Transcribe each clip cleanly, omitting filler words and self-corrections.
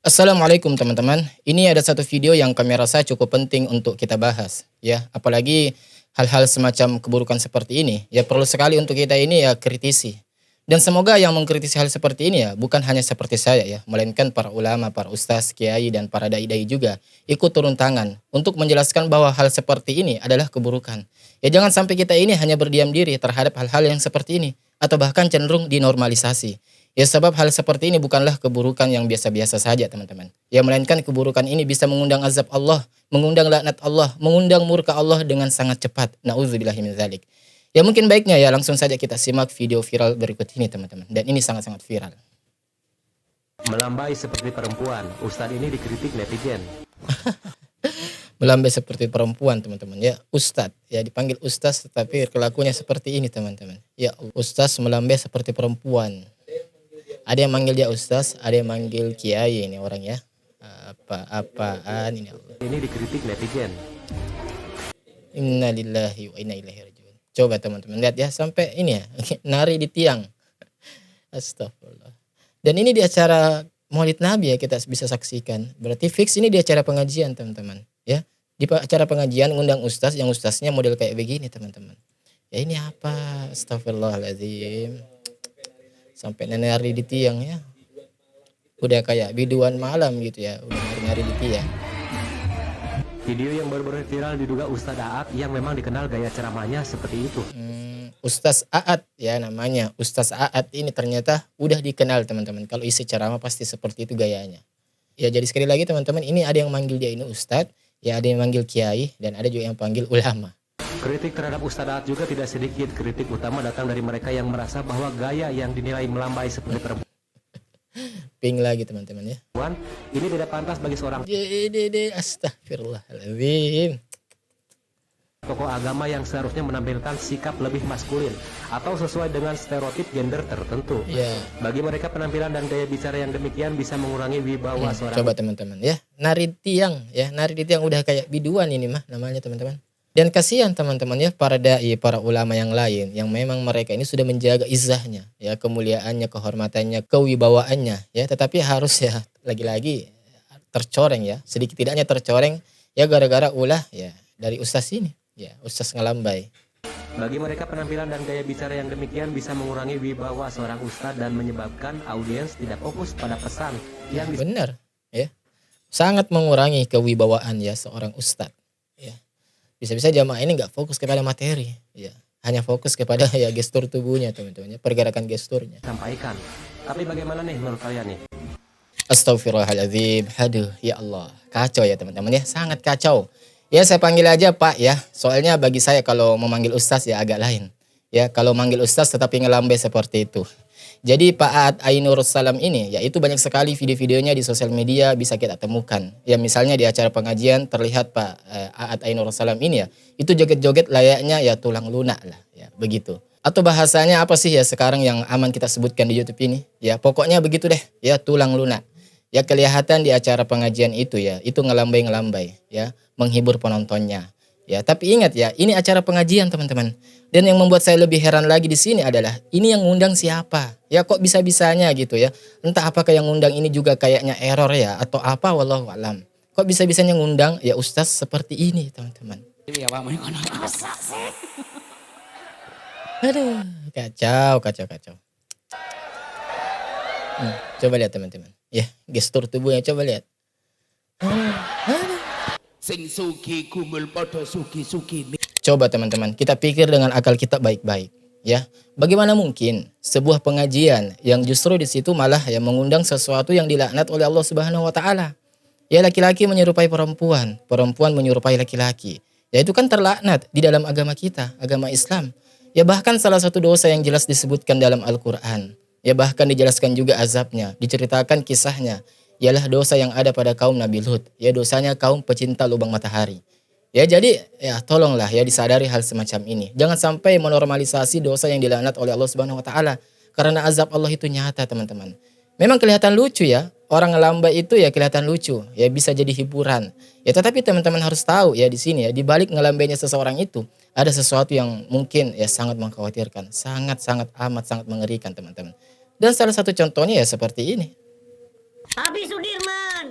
Assalamualaikum teman-teman. Ini ada satu video yang kami rasa cukup penting untuk kita bahas, ya. Apalagi hal-hal semacam keburukan seperti ini, ya perlu sekali untuk kita ini ya kritisi. Dan semoga yang mengkritisi hal seperti ini ya bukan hanya seperti saya ya, melainkan para ulama, para ustaz, kiai dan para dai-dai juga ikut turun tangan untuk menjelaskan bahwa hal seperti ini adalah keburukan. Ya jangan sampai kita ini hanya berdiam diri terhadap hal-hal yang seperti ini atau bahkan cenderung dinormalisasi. Ya sebab hal seperti ini bukanlah keburukan yang biasa-biasa saja teman-teman. Ya melainkan keburukan ini bisa mengundang azab Allah, mengundang laknat Allah, mengundang murka Allah dengan sangat cepat. Nauzubillahi min dzalik. Ya mungkin baiknya ya langsung saja kita simak video viral berikut ini teman-teman. Dan ini sangat-sangat viral. Melambai seperti perempuan, Ustadz ini dikritik netizen. Melambai seperti perempuan teman-teman ya. Ustadz ya dipanggil ustaz tetapi kelakuannya seperti ini teman-teman. Ya ustaz melambai seperti perempuan. Ada yang manggil dia ustaz, ada yang manggil kiai ini orang ya. Apa-apaan ini Allah. Ini dikritik netizen. Innalillahi wa inna ilaihi rajiun. Coba teman-teman lihat ya sampai ini ya nari di tiang. Astagfirullah. Dan ini di acara Maulid Nabi ya kita bisa saksikan. Berarti fix ini di acara pengajian teman-teman ya. Di acara pengajian ngundang ustaz yang ustaznya model kayak begini teman-teman. Ya ini apa? Astagfirullahaladzim. Sampai nari di tiang ya. Udah kayak biduan malam gitu ya. Udah nari-nari di tiang. Video yang baru-baru viral diduga Ustadz Aat yang memang dikenal gaya ceramahnya seperti itu. Ustaz Aat ya namanya. Ustaz Aat ini ternyata udah dikenal teman-teman. Kalau isi ceramah pasti seperti itu gayanya. Ya jadi sekali lagi teman-teman ini ada yang manggil dia ini Ustadz. Ya ada yang manggil kiai dan ada juga yang panggil ulama. Kritik terhadap Ustadz Aat juga tidak sedikit. Kritik utama datang dari mereka yang merasa bahwa gaya yang dinilai melambai seperti perempuan Ping lagi teman-teman ya. Ini tidak pantas bagi seorang Astagfirullahaladzim. tokoh agama yang seharusnya menampilkan sikap lebih maskulin atau sesuai dengan stereotip gender tertentu. Ya. Bagi mereka penampilan dan gaya bicara yang demikian bisa mengurangi wibawa seorang. Coba teman-teman ya. Nari tiang ya. Nari di tiang udah kayak biduan ini mah namanya teman-teman. Dan kasihan teman-teman ya para dai, para ulama yang lain yang memang mereka ini sudah menjaga izahnya, ya kemuliaannya, kehormatannya, kewibawaannya, ya tetapi harus ya lagi-lagi tercoreng ya, sedikit tidaknya tercoreng ya gara-gara ulah ya dari ustaz ini, ya ustaz ngelambai. Bagi mereka penampilan dan gaya bicara yang demikian bisa mengurangi wibawa seorang ustadz dan menyebabkan audiens tidak fokus pada pesan yang Benar, ya sangat mengurangi kewibawaan ya seorang ustadz. Ya. Bisa-bisa jamaah ini nggak fokus kepada materi, ya hanya fokus kepada ya gestur tubuhnya teman-teman, pergerakan gesturnya. disampaikan. Tapi bagaimana nih menurut kalian nih? Astagfirullahaladzim, aduh ya Allah, kacau ya teman-teman ya, sangat kacau. Ya saya panggil aja Pak ya, soalnya bagi saya kalau memanggil ustaz ya agak lain. Ya kalau manggil ustaz tetapi ngelambai seperti itu. Jadi Pak Aat Ainur Salam ini, ya itu banyak sekali video-videonya di sosial media bisa kita temukan. Ya misalnya di acara pengajian terlihat Pak Aat Ainur Salam ini ya, itu joget-joget layaknya ya tulang lunak lah, ya begitu. Atau bahasanya apa sih ya sekarang yang aman kita sebutkan di YouTube ini? Ya pokoknya begitu deh, ya tulang lunak. Ya kelihatan di acara pengajian itu ya, itu ngelambai-ngelambai, ya menghibur penontonnya. Ya tapi ingat ya, ini acara pengajian teman-teman. Dan yang membuat saya lebih heran lagi di sini adalah ini yang ngundang siapa? Ya kok bisa-bisanya gitu ya. Entah apakah yang ngundang ini juga kayaknya error ya atau apa wallahu alam. Kok bisa-bisanya ngundang ya ustaz seperti ini teman-teman. Aduh, kacau. Coba lihat teman-teman. Ya, gestur tubuhnya coba lihat. Sing sugi gumul padha sugi-sugi. Coba teman-teman, kita pikir dengan akal kita baik-baik, ya. Bagaimana mungkin sebuah pengajian yang justru di situ malah yang mengundang sesuatu yang dilaknat oleh Allah Subhanahu wa taala. Ya laki-laki menyerupai perempuan, perempuan menyerupai laki-laki. Ya itu kan terlaknat di dalam agama kita, agama Islam. Ya bahkan salah satu dosa yang jelas disebutkan dalam Al-Qur'an. Ya bahkan dijelaskan juga azabnya, diceritakan kisahnya. Ialah dosa yang ada pada kaum Nabi Lut. Ya dosanya kaum pecinta lubang matahari. Ya jadi ya tolonglah ya disadari hal semacam ini. Jangan sampai menormalisasi dosa yang dilaknat oleh Allah Subhanahu wa taala karena azab Allah itu nyata, teman-teman. Memang kelihatan lucu ya. Orang ngelambai itu ya kelihatan lucu, ya bisa jadi hiburan. Ya tetapi teman-teman harus tahu ya di sini ya di balik ngelambainya seseorang itu ada sesuatu yang mungkin ya sangat mengkhawatirkan, sangat amat mengerikan, teman-teman. Dan salah satu contohnya ya seperti ini. Habis Sudirman.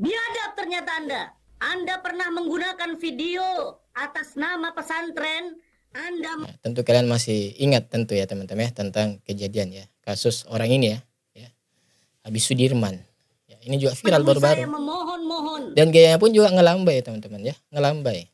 Biadab ternyata Anda. Anda pernah menggunakan video atas nama pesantren. Anda Ya, tentu kalian masih ingat tentu ya teman-teman ya tentang kejadian ya kasus orang ini ya Habib Sudirman. Ya, ini juga viral menemui saya baru-baru. memohon-mohon Dan gayanya pun juga ngelambai ya teman-teman ya, ngelambai.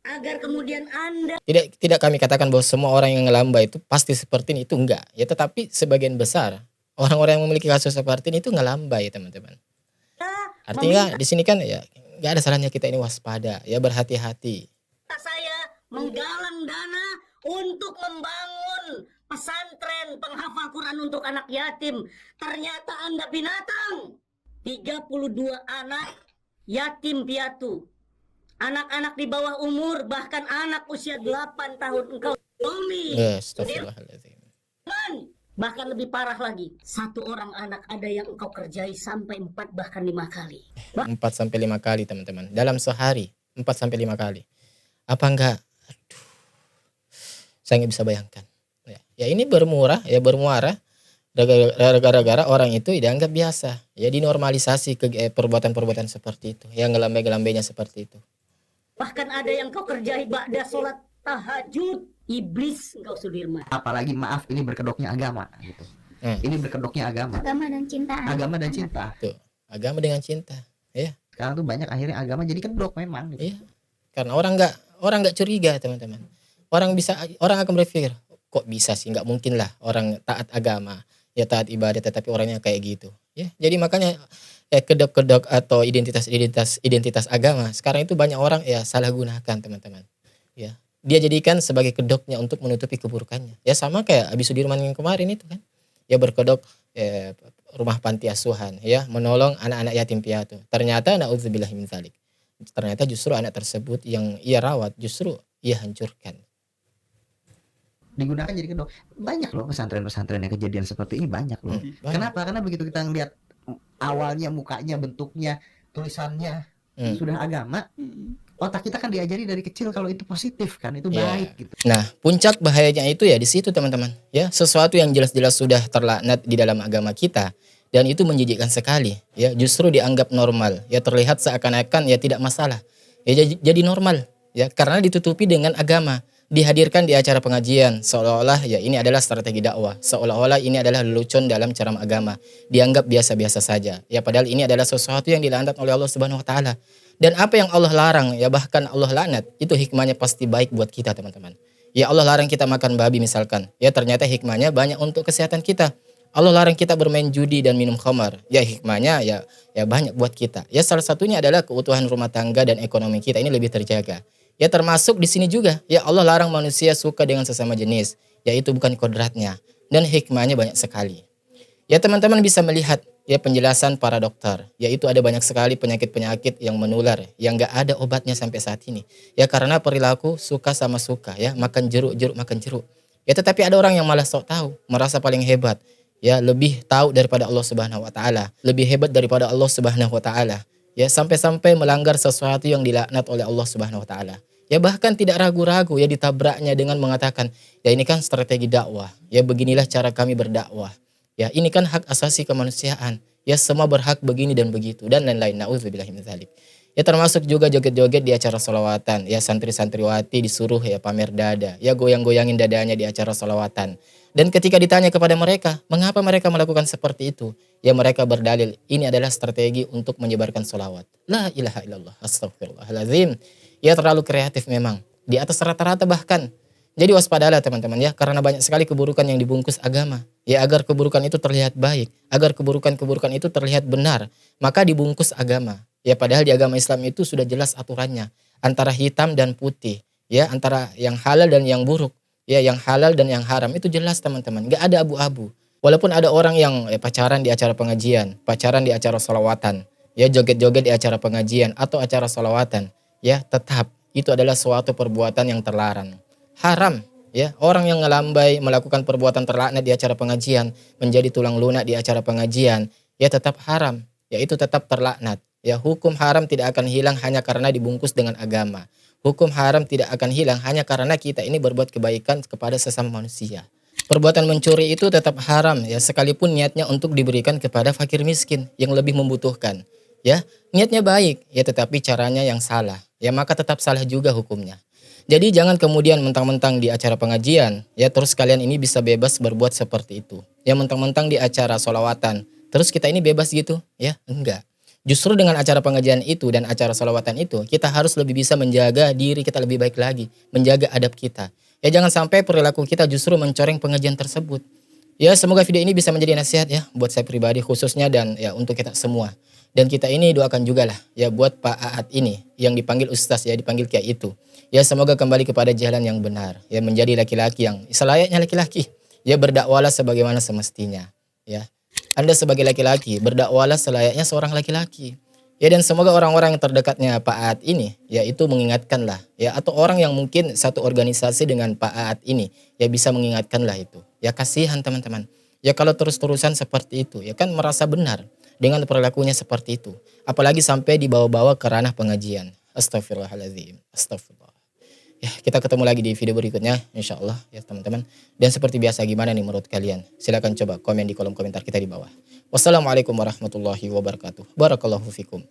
agar kemudian Anda Tidak kami katakan bahwa semua orang yang ngelambai itu pasti seperti ini, itu enggak. Ya tetapi sebagian besar orang-orang yang memiliki kasus seperti ini itu ngelambai teman-teman. Artinya di sini kan ya nggak ada salahnya kita ini waspada ya, berhati-hati. saya menggalang dana untuk membangun pesantren penghafal Quran untuk anak yatim. Ternyata Anda binatang. 32 anak yatim piatu. Anak-anak di bawah umur, bahkan anak usia 8 tahun. Engkau Tommy. Astagfirullahaladzim. Bahkan lebih parah lagi, satu orang anak ada yang engkau kerjai sampai 4 bahkan 5 kali. 4 sampai 5 kali teman-teman. Dalam sehari 4 sampai 5 kali. Apa enggak? Aduh. Saya nggak bisa bayangkan. Ya ini bermuara gara-gara orang itu dianggap biasa. Ya dinormalisasi ke perbuatan-perbuatan seperti itu. Yang ngelambai-ngelambainya seperti itu. Bahkan ada yang kau kerjai ba'da sholat tahajud. Iblis engkau Sudirman. Apalagi maaf ini berkedoknya agama gitu. Ini berkedoknya agama. Agama dan cinta. Agama dan cinta. Tuh, agama dengan cinta. Ya. Sekarang tuh banyak akhirnya agama jadi kedok memang gitu. Iya. Karena orang nggak curiga teman-teman. Orang akan berpikir kok bisa sih, nggak mungkin lah orang taat agama ya taat ibadah tetapi orangnya kayak gitu ya. Jadi makanya kedok-kedok atau identitas agama sekarang itu banyak orang ya salah gunakan teman-teman ya. Dia jadikan sebagai kedoknya untuk menutupi keburukannya ya, sama kayak Habib Sudirman yang kemarin itu kan ya, berkedok rumah panti asuhan ya, menolong anak-anak yatim piatu. Ternyata naudzubillah min dzalik, ternyata justru anak tersebut yang ia rawat justru ia hancurkan. Digunakan jadi kedok. Banyak loh pesantren-pesantren yang kejadian seperti ini, banyak loh. Banyak. Kenapa? Karena begitu kita ngeliat awalnya mukanya, bentuknya, tulisannya sudah agama, otak kita kan diajari dari kecil kalau itu positif kan, itu baik gitu. Nah, puncak bahayanya itu ya di situ teman-teman. Ya, sesuatu yang jelas-jelas sudah terlaknat di dalam agama kita dan itu menjijikkan sekali. Ya, justru dianggap normal. Ya, terlihat seakan-akan ya tidak masalah. Ya, jadi normal. Ya, karena ditutupi dengan agama. Dihadirkan di acara pengajian seolah-olah ya ini adalah strategi dakwah, seolah-olah ini adalah lelucon dalam ceramah agama, dianggap biasa-biasa saja ya, padahal ini adalah sesuatu yang dilaknat oleh Allah Subhanahu wa taala. Dan apa yang Allah larang ya bahkan Allah laknat, itu hikmahnya pasti baik buat kita teman-teman. Ya Allah larang kita makan babi misalkan, ya ternyata hikmahnya banyak untuk kesehatan kita. Allah larang kita bermain judi dan minum khamar, ya hikmahnya ya banyak buat kita. Ya salah satunya adalah keutuhan rumah tangga dan ekonomi kita ini lebih terjaga. Ya termasuk di sini juga, ya Allah larang manusia suka dengan sesama jenis, yaitu bukan kodratnya, dan hikmahnya banyak sekali. Ya teman-teman bisa melihat ya penjelasan para dokter, yaitu ada banyak sekali penyakit-penyakit yang menular, yang gak ada obatnya sampai saat ini. Ya karena perilaku suka sama suka, ya makan jeruk makan jeruk. Ya tetapi ada orang yang malah sok tahu, merasa paling hebat, ya lebih tahu daripada Allah Subhanahu wa taala, lebih hebat daripada Allah Subhanahu wa taala. Ya sampai-sampai melanggar sesuatu yang dilaknat oleh Allah Subhanahu wa taala. Ya bahkan tidak ragu-ragu ya ditabraknya dengan mengatakan, ya ini kan strategi dakwah. Ya beginilah cara kami berdakwah. Ya ini kan hak asasi kemanusiaan. Ya semua berhak begini dan begitu dan lain-lain. Nauzubillahi min dzalik. Ya termasuk juga joget-joget di acara sholawatan. Ya santri-santriwati disuruh ya pamer dada. Ya goyang-goyangin dadanya di acara sholawatan. Dan ketika ditanya kepada mereka, mengapa mereka melakukan seperti itu? Ya mereka berdalil, ini adalah strategi untuk menyebarkan sholawat. La ilaha illallah, astagfirullahaladzim. Ya terlalu kreatif memang. Di atas rata-rata bahkan. Jadi waspadalah teman-teman ya, karena banyak sekali keburukan yang dibungkus agama. Ya agar keburukan itu terlihat baik, agar keburukan-keburukan itu terlihat benar, maka dibungkus agama. Ya padahal di agama Islam itu sudah jelas aturannya, antara hitam dan putih, ya antara yang halal dan yang buruk. Ya yang halal dan yang haram itu jelas teman-teman, nggak ada abu-abu. Walaupun ada orang yang pacaran di acara pengajian, pacaran di acara sholawatan, ya joget-joget di acara pengajian atau acara sholawatan, ya tetap itu adalah suatu perbuatan yang terlarang. Haram, ya orang yang ngelambai melakukan perbuatan terlaknat di acara pengajian, menjadi tulang lunak di acara pengajian, ya tetap haram, ya itu tetap terlaknat. Ya hukum haram tidak akan hilang hanya karena dibungkus dengan agama. Hukum haram tidak akan hilang hanya karena kita ini berbuat kebaikan kepada sesama manusia. Perbuatan mencuri itu tetap haram ya sekalipun niatnya untuk diberikan kepada fakir miskin yang lebih membutuhkan. ya niatnya baik, ya tetapi caranya yang salah, ya maka tetap salah juga hukumnya. Jadi jangan kemudian mentang-mentang di acara pengajian, ya terus kalian ini bisa bebas berbuat seperti itu. Ya mentang-mentang di acara sholawatan, terus kita ini bebas gitu, ya enggak. Justru dengan acara pengajian itu dan acara sholawatan itu, kita harus lebih bisa menjaga diri kita lebih baik lagi, menjaga adab kita. Ya jangan sampai perilaku kita justru mencoreng pengajian tersebut. Ya semoga video ini bisa menjadi nasihat ya buat saya pribadi khususnya dan ya untuk kita semua. Dan kita ini doakan juga lah ya buat Pak Aat ini yang dipanggil Ustaz ya, dipanggil Kiai itu. Ya semoga kembali kepada jalan yang benar, ya menjadi laki-laki yang selayaknya laki-laki. Ya berdakwalah sebagaimana semestinya, ya. Anda sebagai laki-laki berdakwalah selayaknya seorang laki-laki. Ya dan semoga orang-orang yang terdekatnya Pak Aat ini ya itu mengingatkanlah ya atau orang yang mungkin satu organisasi dengan Pak Aat ini ya bisa mengingatkanlah itu. Ya kasihan teman-teman. Ya kalau terus-terusan seperti itu ya kan merasa benar dengan perilakunya seperti itu. Apalagi sampai dibawa-bawa ke ranah pengajian. Astagfirullahaladzim. Astagfirullah. Ya, kita ketemu lagi di video berikutnya insyaallah ya teman-teman. Dan seperti biasa gimana nih menurut kalian? Silakan coba komen di kolom komentar kita di bawah. Wassalamualaikum warahmatullahi wabarakatuh. Barakallahu fikum.